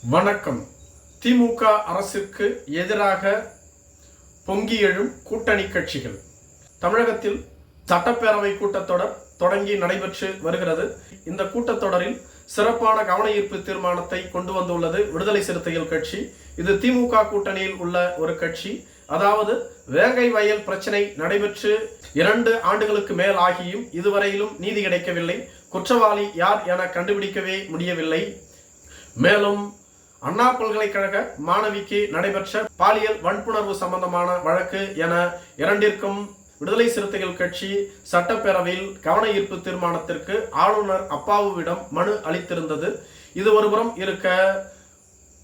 வணக்கம். திமுக அரசிற்கு எதிராக பொங்கி எழும் கூட்டணி கட்சிகள். தமிழகத்தில் சட்டப்பேரவை கூட்டத்தொடர் தொடங்கி நடைபெற்று வருகிறது. இந்த கூட்டத்தொடரில் சிறப்பான கவன ஈர்ப்பு தீர்மானத்தை கொண்டு வந்துள்ளது விடுதலை சிறுத்தைகள் கட்சி. இது திமுக கூட்டணியில் உள்ள ஒரு கட்சி. அதாவது வேங்கை வயல் பிரச்சனை நடைபெற்று 2 ஆண்டுகளுக்கு மேல் ஆகியும் இதுவரையிலும் நீதி கிடைக்கவில்லை. குற்றவாளி யார் என கண்டுபிடிக்கவே முடியவில்லை. மேலும் அண்ணா பல்கலைக்கழக மாணவிக்கு நடைபெற்ற பாலியல் வன்புணர்வு சம்பந்தமான வழக்கு என 2ற்கும் விடுதலை சிறுத்தைகள் கட்சி சட்டப்பேரவையில் கவன ஈர்ப்பு தீர்மானத்திற்கு ஆளுநர் அப்பாவுவிடம் மனு அளித்திருந்தது. இது ஒருபுறம் இருக்க,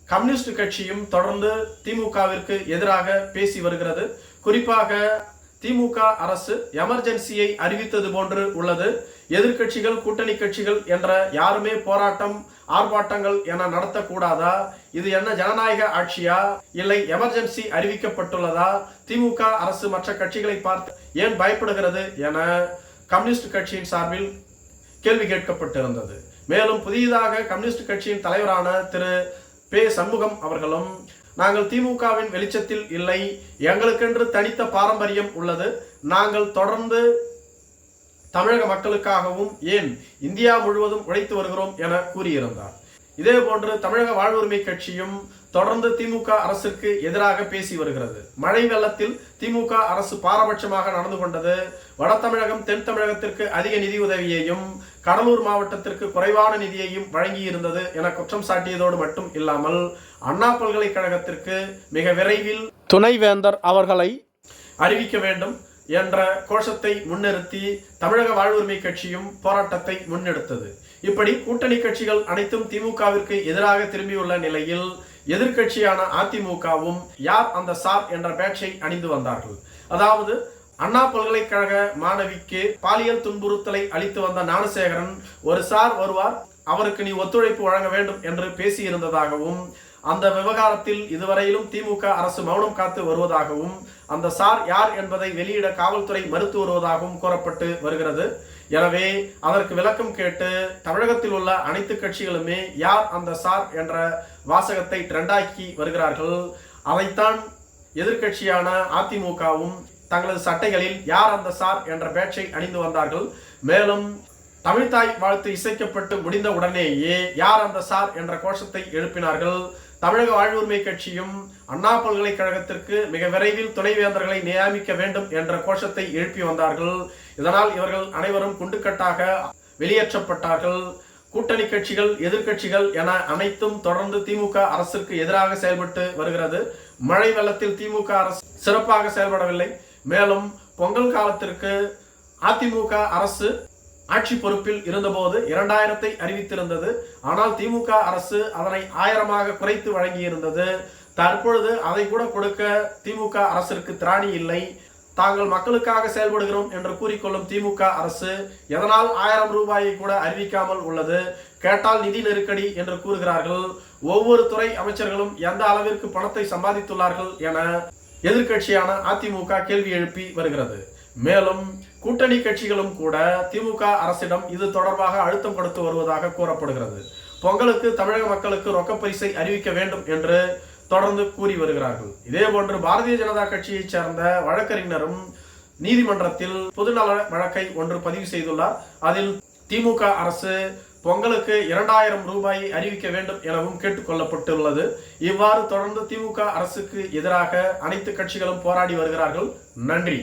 கம்யூனிஸ்ட் கட்சியும் தொடர்ந்து திமுகவிற்கு எதிராக பேசி வருகிறது. குறிப்பாக திமுக அரசு எமர்ஜென்சியை அறிவித்தது போன்று உள்ளது. எதிர்கட்சிகள், கூட்டணி கட்சிகள் என்ற யாருமே போராட்டம், ஆர்ப்பாட்டங்கள் என நடத்தக்கூடாதா? இது என்ன ஜனநாயக ஆட்சியா? இல்லை எமர்ஜென்சி அறிவிக்கப்பட்டுள்ளதா? திமுக அரசு மற்ற கட்சிகளை பார்த்து ஏன் பயப்படுகிறது என கம்யூனிஸ்ட் கட்சியின் சார்பில் கேள்வி கேட்கப்பட்டிருந்தது. மேலும் புதியதாக கம்யூனிஸ்ட் கட்சியின் தலைவரான திரு பே. சண்முகம் அவர்களும், நாங்கள் திமுகவின் வெளிச்சத்தில் இல்லை, எங்களுக்கென்று தனித்த பாரம்பரியம் உள்ளது, நாங்கள் தொடர்ந்து தமிழக மக்களுக்காகவும் ஏன் இந்தியா முழுவதும் உழைத்து வருகிறோம் என கூறியிருந்தார். இதே போன்று தமிழக வாழ்வுரிமை கட்சியும் தொடர்ந்து திமுக அரசுக்கு எதிராக பேசி வருகிறது. மழை வெள்ளத்தில் திமுக அரசு பாரபட்சமாக நடந்து கொண்டது. வட தமிழகம், தென் தமிழகத்திற்கு அதிக நிதி உதவியையும் கடலூர் மாவட்டத்திற்கு குறைவான நிதியையும் வழங்கியிருந்தது என குற்றம் சாட்டியதோடு மட்டும் இல்லாமல், அண்ணா பல்கலைக்கழகத்திற்கு மிக விரைவில் துணைவேந்தர் அவர்களை அறிவிக்க வேண்டும் என்ற கோஷத்தை முன்னிறுத்தி தமிழக வாழ்வுரிமை கட்சியும் போராட்டத்தை முன்னெடுத்தது. இப்படி கூட்டணி கட்சிகள் அனைத்தும் திமுகவிற்கு எதிராக திரும்பியுள்ள நிலையில் எதிர்கட்சியான அதிமுகவும் யார் அந்த சார் என்ற பேட்சை அணிந்து வந்தார்கள். அதாவது அண்ணா பல்கலைக்கழக மாணவிக்கு பாலியல் துன்புறுத்தலை அளித்து வந்த ஞானசேகரன் ஒரு சார் வருவார், அவருக்கு நீ ஒத்துழைப்பு வழங்க வேண்டும் என்று பேசியிருந்ததாகவும், அந்த விவகாரத்தில் இதுவரையிலும் திமுக அரசு மௌனம் காத்து வருவதாகவும், அந்த சார் யார் என்பதை வெளியிட காவல்துறை மறுத்து வருவதாகவும் கூறப்பட்டு வருகிறது. எனவே அதற்கு விளக்கம் கேட்டு தமிழகத்தில் உள்ள அனைத்து கட்சிகளுமே யார் அந்த சார் என்ற வாசகத்தை ட்ரெண்டாக்கி வருகிறார்கள். அதைத்தான் எதிர்கட்சியான அதிமுகவும் தங்களது சட்டைகளில் யார் அந்த சார் என்ற பேட்சை அணிந்து வந்தார்கள். மேலும் தமிழ்தாய் வாழ்த்து இசைக்கப்பட்டு முடிந்த உடனேயே யார் அந்த சார் என்ற கோஷத்தை எழுப்பினார்கள். தமிழக வாழ்வுரிமை கட்சியும் அண்ணா பல்கலைக்கழகத்திற்கு மிக விரைவில் துணைவேந்தர்களை நியமிக்க வேண்டும் என்ற கோஷத்தை எழுப்பி வந்தார்கள். இதனால் இவர்கள் அனைவரும் குண்டுக்கட்டாக வெளியேற்றப்பட்டார்கள். கூட்டணி கட்சிகள், எதிர்கட்சிகள் என அனைத்தும் தொடர்ந்து திமுக அரசுக்கு எதிராக செயல்பட்டு வருகிறது. மழை வெள்ளத்தில் திமுக அரசு சிறப்பாக செயல்படவில்லை. மேலும் பொங்கல் காலத்திற்கு அதிமுக அரசு ஆட்சி பொறுப்பில் இருந்தபோது 2000 அறிவித்திருந்தது. ஆனால் திமுக அரசு அதனை 1000 குறைத்து வழங்கியிருந்தது. தற்பொழுது அதை கூட கொடுக்க திமுக அரசிற்கு திராணி இல்லை. தாங்கள் மக்களுக்காக செயல்படுகிறோம் என்று கூறிக்கொள்ளும் திமுக அரசு எதனால் 1000 ரூபாயை கூட அறிவிக்காமல் உள்ளது? கேட்டால் நிதி நெருக்கடி என்று கூறுகிறார்கள். ஒவ்வொரு துறை அமைச்சர்களும் எந்த அளவிற்கு பணத்தை சம்பாதித்துள்ளார்கள் என எதிர்கட்சியான அதிமுக கேள்வி எழுப்பி வருகிறது. மேலும் கூட்டணி கட்சிகளும் கூட திமுக அரசிடம் இது தொடர்பாக அழுத்தம் கொடுத்து வருவதாக கூறப்படுகிறது. பொங்கலுக்கு தமிழக மக்களுக்கு ரொக்கப்பரிசை அறிவிக்க வேண்டும் என்று தொடர்ந்து கூறி வருகிறார்கள். இதே போன்று பாரதிய ஜனதா கட்சியைச் சேர்ந்த வழக்கறிஞரும் நீதிமன்றத்தில் பொதுநல வழக்கை ஒன்று பதிவு செய்துள்ளார். அதில் திமுக அரசு பொங்கலுக்கு 2000 ரூபாயை அறிவிக்க வேண்டும் எனவும் கேட்டுக்கொள்ளப்பட்டுள்ளது. இவ்வாறு தொடர்ந்து திமுக அரசுக்கு எதிராக அனைத்து கட்சிகளும் போராடி வருகிறார்கள். நன்றி.